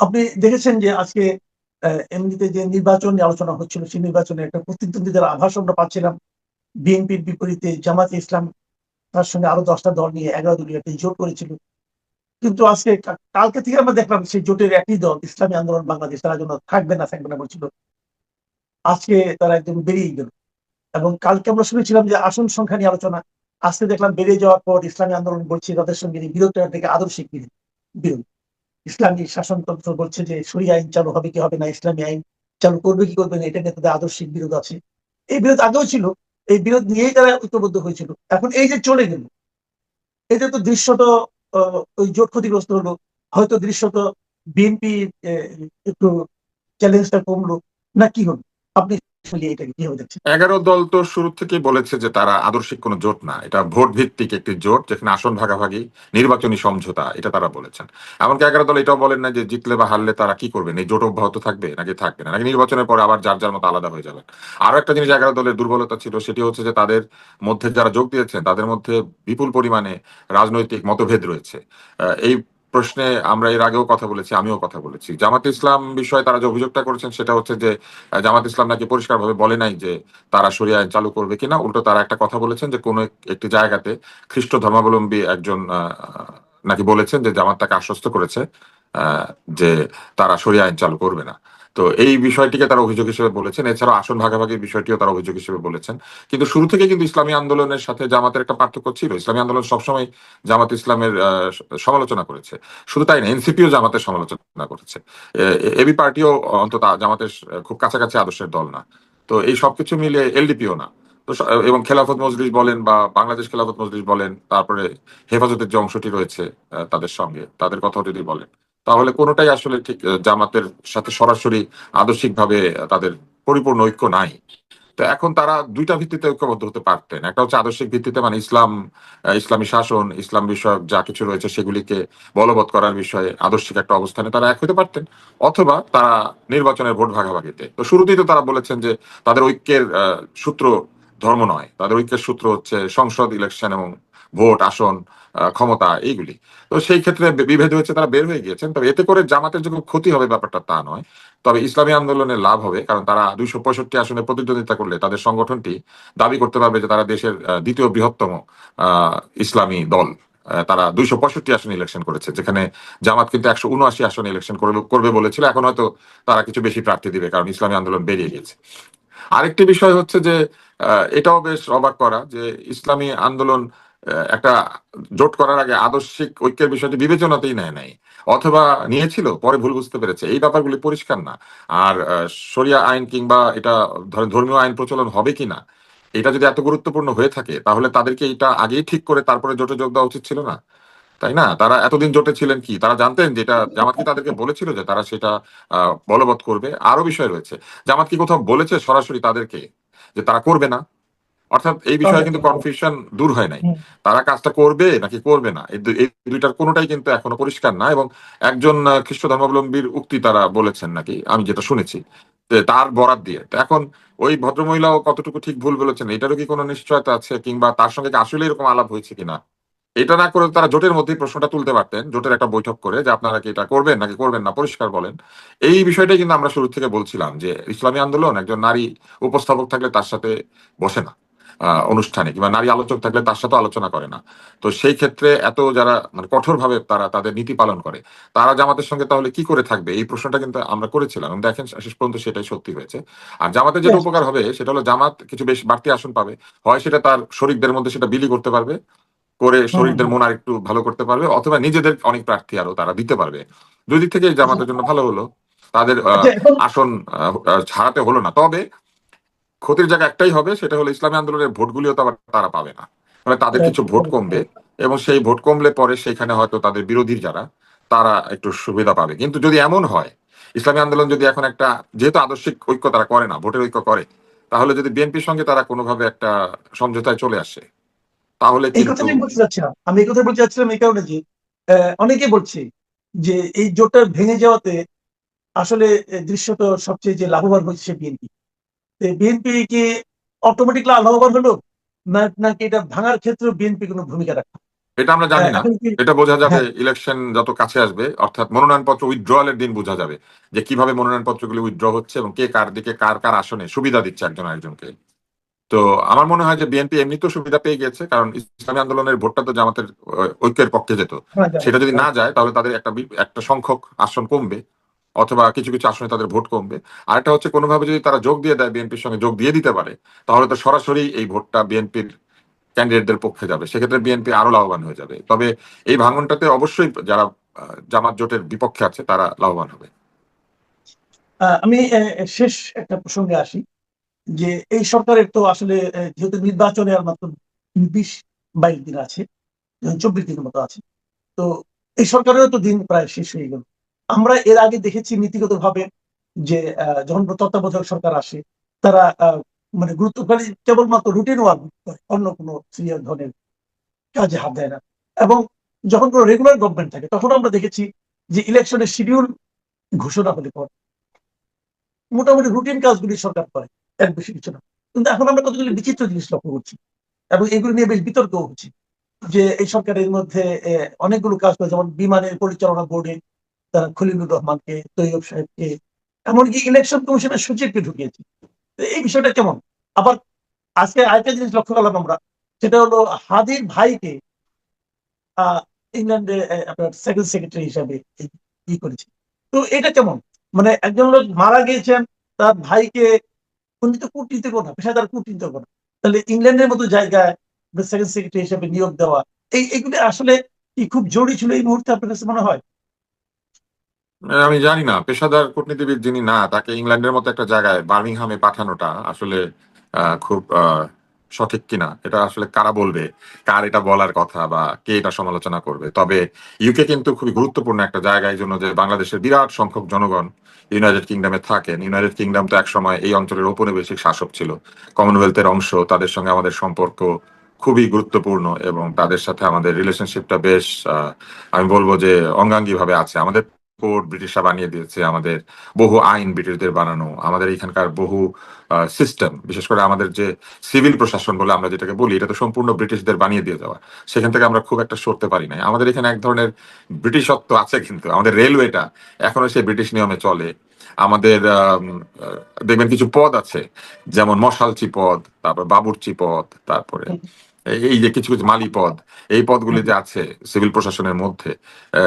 আপনি দেখেছেন যে আজকে এমনিতে যে নির্বাচন নিয়ে আলোচনা হচ্ছিল, সেই নির্বাচনে একটা প্রতিদ্বন্দ্বিতার আভাস আমরা পাচ্ছিলাম। বিএনপির বিপরীতে জামাতে ইসলাম তার সঙ্গে আরো 10টা দল নিয়ে 11 দলীয় একটি জোট করেছিল। কিন্তু আজকে কালকে থেকে আমরা দেখলাম সেই জোটের একই দল ইসলামী আন্দোলন বাংলাদেশ, তারা যেন থাকবে না বলছিল। আজকে তারা একদম বেরিয়ে গেল। এবং কালকে আমরা শুনেছিলাম যে আসন সংখ্যা নিয়ে আলোচনা, আজকে দেখলাম বেরিয়ে যাওয়ার পর ইসলামী আন্দোলন বলছে তাদের সঙ্গে বিরোধটা থেকে আদর্শিক বিরোধ। ইসলামী শাসনতন্ত্র বলছে যে শরিয়া আইন চালু হবে কি হবে না, ইসলামী আইন চালু করবে কি করবে না, এটা নিয়ে তাদের আদর্শিক বিরোধ আছে। এই বিরোধ আগেও ছিল, এই বিরোধ নিয়েই তারা ঐক্যবদ্ধ হয়েছিল। এখন এই যে চলে গেল, এটা তো দৃশ্যত ওই জোট ক্ষতিগ্রস্ত হলো। হয়তো দৃশ্যত বিএনপি একটু চ্যালেঞ্জটা কমলো, না কি হলো? আপনি এটাকে কিভাবে দেখছেন? 11 দল তো শুরু থেকেই বলেছে যে তারা আদর্শিক কোনো জোট না, এটা ভোট ভিত্তিক একটি জোট যেখানে আসন ভাগাভাগি, নির্বাচনী সমঝোতা, এটা তারা বলেছেন। এমনকি 11 দল এটাও বলেন না যে জিতলে বা হারলে তারা কি করবেন, এই জোট অব্যাহত থাকবে নাকি থাকবে না, নাকি নির্বাচনের পরে আবার যার যার মতো আলাদা হয়ে যাবেন। আরো একটা জিনিস 11 দলের দুর্বলতা ছিল, সেটি হচ্ছে যে তাদের মধ্যে যারা যোগ দিয়েছেন তাদের মধ্যে বিপুল পরিমাণে রাজনৈতিক মতভেদ রয়েছে। এই প্রশ্নে আমরা এর আগেও কথা বলেছি, আমিও কথা বলেছি। জামাত ইসলাম বিষয়ে তারা যে অভিযোগটা করেছেন সেটা হচ্ছে যে জামাত ইসলাম নাকি পরিষ্কারভাবে বলে নাই যে তারা শরিয়া আইন চালু করবে কিনা। উল্টো তারা একটা কথা বলেছেন যে কোনো একটি জায়গাতে খ্রিস্ট ধর্মাবলম্বী একজন নাকি বলেছেন যে জামাত তাকে আশ্বস্ত করেছে আহ, যে তারা শরিয়া আইন চালু করবে না। তো এই বিষয়টিকে তারা অভিযোগ হিসেবে বলেছেন। এছাড়াও আসন ভাগাভাগির বিষয়টিও তারা অভিযোগ হিসেবে বলেছেন। কিন্তু শুরু থেকে কিন্তু ইসলামী আন্দোলনের সাথে জামাতের একটা পার্থক্য ছিল। ইসলামী আন্দোলন সবসময় জামাত ইসলামের সমালোচনা করেছে। শুধু তাই না, এনসিপিও জামাতের সমালোচনা করেছে। এবি পার্টিও অন্তত জামাতের খুব কাছাকাছি আদর্শের দল না। তো এই সবকিছু মিলে এলডিপিও না। তো এবং খেলাফত মজলিস বলেন বা বাংলাদেশ খেলাফত মজলিস বলেন, তারপরে হেফাজতের যে অংশটি রয়েছে তাদের সঙ্গে, তাদের কথাও যদি বলেন, তাহলে কোনোটাই আসলে ঠিক জামাতের সাথে সরাসরি আদর্শিকভাবে তাদের পরিপূর্ণ ঐক্য নাই। তো এখন তারা দুইটা ভিত্তিতে ঐক্যবদ্ধ হতে পারতেন। একটা হচ্ছে আদর্শিক ভিত্তিতে, মানে ইসলাম, ইসলামী শাসন, ইসলাম বিষয়ক যা কিছু রয়েছে সেগুলিকে বলবৎ করার বিষয়ে আদর্শিক একটা অবস্থানে তারা এক হতে পারতেন। অথবা তারা নির্বাচনের ভোট ভাগাভাগিতে। তো শুরুতেই তো তারা বলেছেন যে তাদের ঐক্যের সূত্র ধর্ম নয়, তাদের ঐক্যের সূত্র হচ্ছে সংসদ ইলেকশন এবং ভোট, আসন, ক্ষমতা, এইগুলি। তো সেই ক্ষেত্রে বিভেদ হয়েছে, তারা বের হয়ে গিয়েছেন। তবে এতে করে জামাতের যে খুব ক্ষতি হবে ব্যাপারটা তা নয়। তবে ইসলামী আন্দোলনের লাভ হবে, কারণ তারা 265 আসনে প্রতিদ্বন্দ্বিতা করলে তাদের সংগঠনটি দাবি করতে পারবে যে তারা দেশের দ্বিতীয় বৃহত্তম আহ, ইসলামী দল। তারা 265 আসনে ইলেকশন করেছে, যেখানে জামাত কিন্তু 179 আসনে ইলেকশন করবে বলেছিল। এখন হয়তো তারা কিছু বেশি প্রার্থী দিবে, কারণ ইসলামী আন্দোলন বেরিয়ে গেছে। আরেকটি বিষয় হচ্ছে যে এটাও বেশ অবাক করা যে ইসলামী আন্দোলন একটা জোট করার আগে আদর্শিক ঐক্যের বিষয়টি বিবেচনাতেই নেয় নাই, অথবা নিয়েছিল পরে ভুল বুঝতে পেরেছে। এই ব্যাপারগুলি পরিষ্কার না। আর শরিয়া আইন কিংবা এটা ধরেন ধর্মীয় আইন প্রচলন হবে কিনা, এটা যদি এত গুরুত্বপূর্ণ হয়ে থাকে তাহলে তাদেরকে এটা আগেই ঠিক করে তারপরে জোটে যোগ দেওয়া উচিত ছিল না? তাই না? তারা এতদিন জোটে ছিলেন, কি তারা জানতেন যেটা জামাত কি তাদেরকে বলেছিল যে তারা সেটা বলবৎ করবে? আরো বিষয় রয়েছে, জামাত কি কোথাও বলেছে সরাসরি তাদেরকে যে তারা করবে না? অর্থাৎ এই বিষয়ে কিন্তু কনফিউশন দূর হয় নাই। তারা কাজটা করবে নাকি করবে না, এই দুইটার কোনোটাই কিন্তু এখনো পরিষ্কার না। এবং একজন খ্রিস্ট ধর্মাবলম্বীর উক্তি তারা বলেছেন নাকি, আমি যেটা শুনেছি, যে তার বরাত দিয়ে। তো এখন ওই ভদ্রমহিলাও কতটুকু ঠিক ভুল বলেছেন এটারও কি কোনো নিশ্চয়তা আছে, কিংবা তার সঙ্গে কি আসলে এরকম আলাপ হয়েছে কিনা? এটা না করে তারা জোটের মধ্যেই প্রশ্নটা তুলতে পারতেন, জোটের একটা বৈঠক করে, যে আপনারা কি এটা করবেন নাকি করবেন না, পরিষ্কার বলেন। এই বিষয়টাই কিন্তু আমরা শুরু থেকে বলছিলাম যে ইসলামী আন্দোলন একজন নারী উপস্থাপক থাকলে তার সাথে বসে না অনুষ্ঠানে, কিংবা নারী আলোচক থাকলে তার সাথে আলোচনা করে না। তো সেই ক্ষেত্রে এত যারা মানে কঠোরভাবে তারা তাদের নীতি পালন করে, তারা জামাতের সঙ্গে তাহলে কি করে থাকবে, এই প্রশ্নটা কিন্তু আমরা করেছিলাম, এবং দেখেন শেষ পর্যন্ত সেটাই সত্যি হয়েছে। আর জামাতের যেটা উপকার হবে সেটা হলো জামাত কিছু বেশ বাড়তি আসন পাবে। হয় সেটা তার শরিকদের মধ্যে সেটা বিলি করতে পারবে, করে শরীরদের মন আর একটু ভালো করতে পারবে, অথবা নিজেদের অনেক প্রার্থী আরো তারা দিতে পারবে। দুই দিক থেকে জামাতের জন্য ভালো হলো। তাদের আচ্ছা, এখন আসন ছাড়াতে হলো না। তবে ক্ষতির জায়গা একটাই হবে, সেটা হলো ইসলামী আন্দোলনের ভোটগুলিও তো আবার তারা পাবে না। মানে তাদের কিছু ভোট কমবে, এবং সেই ভোট কমলে পরে সেখানে হয়তো তাদের বিরোধীর যারা, তারা একটু সুবিধা পাবে। কিন্তু যদি এমন হয়, ইসলামী আন্দোলন যদি এখন একটা, যেহেতু আদর্শিক ঐক্য তারা করে না, ভোটের ঐক্য করে, তাহলে যদি বিএনপির সঙ্গে তারা কোনোভাবে একটা সমঝোতায় চলে আসে, তাহলে এই কিন্তু কথাটাই বলতে চাচ্ছিলাম, আমি এই কথা বলতে চাচ্ছিলাম এই কারণে যে অনেকে বলছে যে এই জোটটা ভেঙে যাওয়াতে আসলে দৃশ্যত সবচেয়ে যে লাভবান হচ্ছে বিএনপি। বিএনপি কি অটোমেটিকলি লাভবান হলো, নাকি এটা ভাঙার ক্ষেত্রে বিএনপি কোনো ভূমিকা রাখে? এটা আমরা জানি না। এখন কি? এটা বোঝা যাবে হ্যাঁ, ইলেকশন যত কাছে আসবে, অর্থাৎ মনোনয়নপত্র উইথড্রয়ালের দিন বোঝা যাবে যে কিভাবে মনোনয়নপত্রগুলো উইথড্র হচ্ছে এবং কে কার দিকে কার কার আসনে সুবিধা দিচ্ছে একজন আরেকজনকে। তো আমার মনে হয় যে বিএনপি এমনিতেও সুবিধা পেয়ে গেছে, কারণ ইসলামী আন্দোলনের ভোটটা তো জামাতের ঐক্যের পক্ষে যেত। শোনা যাবে। সেটা যদি না হ্যাঁ। যায় তাহলে তাদের একটা সংখ্যক আসন কমবে, অথবা কিছু কিছু আসনে তাদের ভোট কমবে। আরেকটা হচ্ছে কোনোভাবে যদি তারা যোগ দিয়ে দেয়, বিএনপির সঙ্গে যোগ দিয়ে দিতে পারে, তাহলে তো সরাসরি এই ভোটটা বিএনপির ক্যান্ডিডেটদের পক্ষে যাবে, সেক্ষেত্রে বিএনপি আরো লাভবান হয়ে যাবে। তবে এই ভাঙনটাতে অবশ্যই যারা জামাত জোটের বিপক্ষে আছে তারা লাভবান হবে। আমি শেষ একটা প্রসঙ্গে আসি, যে এই সরকারের তো আসলে যেহেতু নির্বাচনে আর মাত্র 20-22 দিন আছে, 24 দিনের মতো আছে, তো এই সরকারেরও তো দিন প্রায় শেষ হয়ে গেল। আমরা এর আগে দেখেছি নীতিগতভাবে যে যখন তত্ত্বাবধায়ক সরকার আসে, তারা মানে গুরুত্বকারী কেবলমাত্র রুটিন ওয়ার্ক করে, অন্য কোনো সিরিয়াস ধরনের কাজে হাত দেয় না। এবং যখন কোনো রেগুলার গভর্নমেন্ট থাকে, তখন আমরা দেখেছি যে ইলেকশনের শিডিউল ঘোষণা হলে পর মোটামুটি রুটিন কাজগুলি সরকার করে, এর বেশি কিছু না। কিন্তু এখন আমরা কতগুলি বিচিত্র জিনিস লক্ষ্য করছি, এবং এগুলো নিয়ে বেশ বিতর্ক হচ্ছে, যে এই সরকারের মধ্যে অনেকগুলো কাজ করে, যেমন বিমানের পরিচালনা বোর্ডে তারা খলিলুর রহমানকে, তৈয়ব সাহেবকে, এমনকি ইলেকশন কমিশনের সচিবকে ঢুকিয়েছে। তো এই বিষয়টা কেমন? আবার আজকে আরেকটা জিনিস লক্ষ্য করলাম আমরা, সেটা হলো হাদির ভাইকে ইংল্যান্ডে আপনার সেকেন্ড সেক্রেটারি হিসাবে করেছে। তো এটা কেমন? মানে একজন লোক মারা গিয়েছেন, তার ভাইকে, উনি তো কূটনীতিজ্ঞ না, পেশাদার কূটনীতিজ্ঞ না, তাহলে ইংল্যান্ডের মতো জায়গায় সেকেন্ড সেক্রেটারি হিসেবে নিয়োগ দেওয়া, এইগুলি আসলে কি খুব জরুরি ছিল এই মুহূর্তে, আপনার কাছে মনে হয়? আমি জানি না, পেশাদার কূটনীতিবিদ যিনি না, তাকে ইংল্যান্ডের মতো একটা জায়গায় বার্মিংহামে পাঠানোটা আসলে খুব সঠিক কিনা এটা আসলে কারা বলবে, কার এটা বলার কথা বা কে এটা সমালোচনা করবে। তবে ইউকে কিন্তু খুবই গুরুত্বপূর্ণ একটা জায়গা, এই জন্য যে বাংলাদেশের বিরাট সংখ্যক জনগণ ইউনাইটেড কিংডমে থাকেন। ইউনাইটেড কিংডম তো একসময় এই অঞ্চলের ঔপনিবেশিক শাসক ছিল, কমনওয়েলথের অংশ। তাদের সঙ্গে আমাদের সম্পর্ক খুবই গুরুত্বপূর্ণ এবং তাদের সাথে আমাদের রিলেশনশিপটা বেশ আমি বলবো যে অঙ্গাঙ্গী ভাবে আছে। আমাদের কোড ব্রিটিশরা বানিয়ে দিয়েছে, আমাদের বহু আইন ব্রিটিশদের বানানো, আমাদের এখানকার বহু সিস্টেম, বিশেষ করে আমাদের যে সিভিল প্রশাসন বলে আমরা যেটাকে বলি, এটা তো সম্পূর্ণ ব্রিটিশদের বানিয়ে দিয়ে যাওয়া। সেখান থেকে আমরা খুব একটা সরতে পারি নাই। আমাদের এখানে এক ধরনের ব্রিটিশত্ব আছে, কিন্তু আমাদের রেলওয়েটা এখনো সেই ব্রিটিশ নিয়মে চলে। আমাদের দেখবেন কিছু পদ আছে, যেমন মশালচি পদ, তারপর বাবুর্চি পদ, তারপরে হুম, এই যে কিছু কিছু মালি পদ, এই পদগুলি হুম, যে আছে সিভিল প্রশাসনের মধ্যে,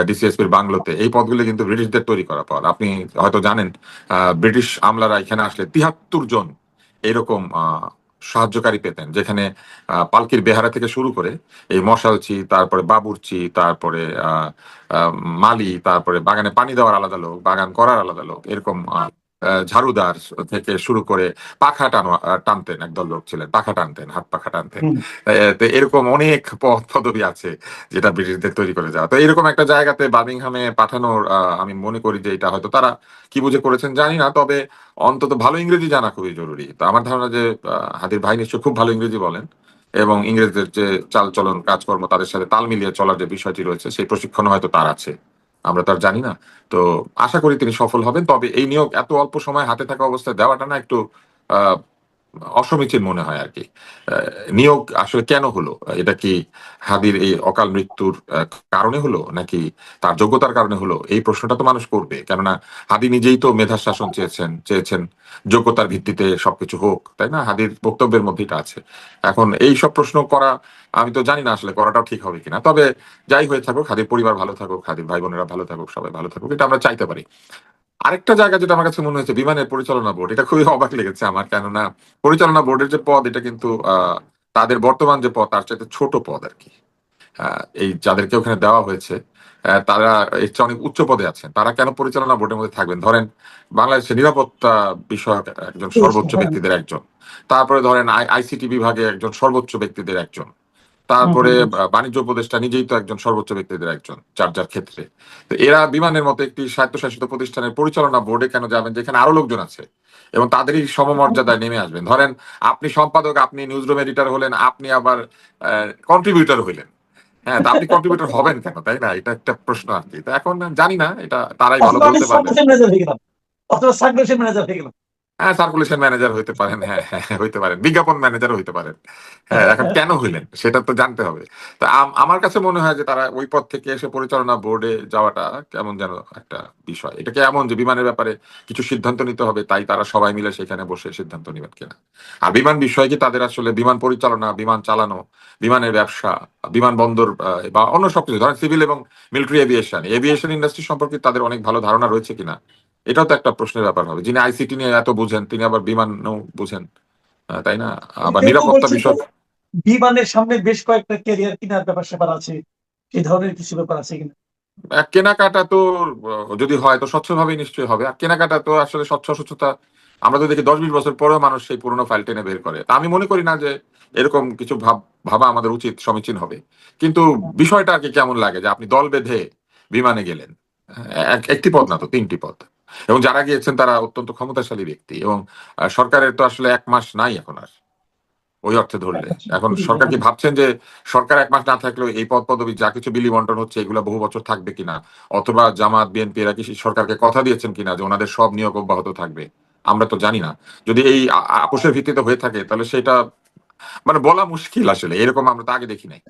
ডিসিএসপির বাংলোতে, এই পদগুলি কিন্তু ব্রিটিশদের তৈরি করা পদ। আপনি হয়তো জানেন, ব্রিটিশ আমলারা এখানে আসলে 73 জন এরকম সাহায্যকারী পেতেন, যেখানে পালকির বেহারা থেকে শুরু করে এই মশালচি, তারপরে বাবুর্চি, তারপরে আহ আহ, মালি, তারপরে বাগানে পানি দেওয়ার আলাদা লোক, বাগান করার আলাদা লোক, এরকম ঝাড়ুদার থেকে শুরু করে পাখা টানতেন একদল লোক ছিলেন, পাখা টানতেন, হাত পাখা টানতেন। হুম। তো এরকম অনেক পদ পদবি আছে যেটা ব্রিটিশদের তৈরি করে যাওয়া। তো এরকম একটা জায়গাতে বার্মিংহামে পাঠানোর আমি মনে করি যে এটা হয়তো তারা কি বুঝে করেছেন জানি না, তবে অন্তত ভালো ইংরেজি জানা খুবই জরুরি। তো আমার ধারণা যে হাদির ভাই নিশ্চয় খুব ভালো ইংরেজি বলেন, এবং ইংরেজদের যে চাল চলন কাজকর্ম তাদের সাথে তাল মিলিয়ে চলার যে বিষয়টি রয়েছে, সেই প্রশিক্ষণ হয়তো তার আছে, আমরা তার জানি না। তো আশা করি তিনি সফল হবেন। তবে এই নিয়োগ এত অল্প সময় হাতে থাকা অবস্থায় দেওয়াটা না একটু আহ অসমীচীন মনে হয় আর কি। আহ, নিয়োগ আসলে কেন হলো? এটা কি হাদির এই অকাল মৃত্যুর কারণে হলো, নাকি তার যোগ্যতার কারণে হলো? এই প্রশ্নটা তো মানুষ করবে, কেননা হাদি নিজেই তো মেধার শাসন চেয়েছেন যোগ্যতার ভিত্তিতে সবকিছু হোক, তাই না? হাদির বক্তব্যের মধ্যে এটা আছে। এখন এই সব প্রশ্ন করা, আমি তো জানি না আসলে করাটাও ঠিক হবে কিনা। তবে যাই হয়ে থাকুক, হাদির পরিবার ভালো থাকুক, হাদির ভাই বোনেরা ভালো থাকুক, সবাই ভালো থাকুক, এটা আমরা চাইতে পারি। আরেকটা জায়গা যেটা আমার কাছে মনে হয়েছে, বিমানের পরিচালনা বোর্ড, এটা খুবই অবাক লেগেছে আমার, কেননা পরিচালনা বোর্ডের যে পদ, এটা কিন্তু তাদের বর্তমান যে পদ তার চাইতে ছোট পদ আর কি। এই যাদেরকে ওখানে দেওয়া হয়েছে, তারা এর চেয়ে অনেক উচ্চ পদে আছেন। তারা কেন পরিচালনা বোর্ডের মধ্যে থাকবেন? ধরেন বাংলাদেশের নিরাপত্তা বিষয়ক একজন সর্বোচ্চ হ্যাঁ। ব্যক্তিদের একজন, তারপরে ধরেন আইসিটি বিভাগে একজন সর্বোচ্চ ব্যক্তিদের একজন, হুম, তারপরে হুম, হুম। বাণিজ্য উপদেষ্টা নিজেই তো একজন সর্বোচ্চ ব্যক্তিদের একজন, যার যার ক্ষেত্রে। তো এরা বিমানের মতো একটি স্বায়ত্তশাসিত প্রতিষ্ঠানের পরিচালনা বোর্ডে কেন যাবেন, যেখানে আরো লোকজন আছে এবং তাদেরই সমমর্যাদায় নেমে আসবেন? ধরেন আপনি সম্পাদক, আপনি নিউজ রুম এডিটর হলেন, আপনি আবার কন্ট্রিবিউটর হইলেন। হ্যাঁ, তা আপনি কন্ট্রিবিউটর হবেন কেন, তাই না? এটা একটা প্রশ্ন আর কি। তো এখন জানি না, এটা তারাই ভালো অথবা আমি বলতে পারবেন। সাবডিভিশন ম্যানেজার হয়ে গেলাম, অথবা সাবডিভিশন ম্যানেজার হয়ে গেলাম। হ্যাঁ, সার্কুলেশন ম্যানেজার হইতে পারেন। হ্যাঁ, হ্যাঁ, হ্যাঁ, হইতে পারেন। বিজ্ঞাপন ম্যানেজারও হইতে পারেন। হ্যাঁ, এখন কেন হইলেন? সেটা তো জানতে হবে। তো আমার কাছে মনে হয় যে তারা ওই পদ থেকে এসে পরিচালনা বোর্ডে যাওয়াটা কেমন যেন একটা বিষয়। এটা কি এমন যে বিমানের ব্যাপারে কিছু সিদ্ধান্ত নিতে হবে, তাই তারা সবাই মিলে সেখানে বসে সিদ্ধান্ত নিবেন কিনা? আর বিমান বিষয় কি তাদের আসলে বিমান পরিচালনা, বিমান চালানো, বিমানের ব্যবসা, বিমানবন্দর বা অন্য সবকিছু ধরেন সিভিল এবং মিলিটারি এভিয়েশন ইন্ডাস্ট্রি সম্পর্কে তাদের অনেক ভালো ধারণা রয়েছে কিনা? এটাও তো একটা প্রশ্নের ব্যাপার হবে। যিনি আইসিটি নিয়ে এত বুঝেন তিনি আবার বিমানও বুঝেন, তাই না? আবার কেউ কেউ নিরাপত্তা বলছে যে বিষয়। বিমানের সামনে বেশ কয়েকটা ক্যারিয়ার কেনার ব্যাপার স্যাপার আছে, এই ধরনের কিছু ব্যাপার আছে কিনা? কেনাকাটা তো যদি হয় তো স্বচ্ছভাবেই নিশ্চয়ই হবে। আর কেনাকাটা তো আসলে স্বচ্ছতা আমরা তো দেখি 10-20 বছর পরেও মানুষ সেই পুরোনো ফাইল টেনে বের করে। তা আমি মনে করি না যে এরকম কিছু ভাবা আমাদের উচিত, সমীচীন হবে। কিন্তু বিষয়টা আর কি কেমন লাগে যে আপনি দল বেঁধে বিমানে গেলেন। একটি পদ না তো 3টি পদ। এবং যারা গিয়েছেন তারা অত্যন্ত ক্ষমতাশালী ব্যক্তি এবং সরকারের তো আসলে 1 মাস নাই এখন আর। ওই অর্থে ধরলে। এখন সরকার কি ভাবছেন যে সরকার 1 মাস না থাকলেও এই পদ-পদবি যা কিছু বিলি বন্টন হচ্ছে এগুলা বহু বছর থাকবে কিনা? অথবা জামাত, বিএনপি এরা কি সরকারকে কথা দিয়েছেন কিনা যে ওনাদের সব নিয়োগ অব্যাহত থাকবে? আমরা তো জানি না। যদি এই আপোসের ভিত্তিতে হয়ে থাকে তাহলে সেটা মানে বলা মুশকিল আসলে। এরকম আমরা তো আগে দেখি নাই।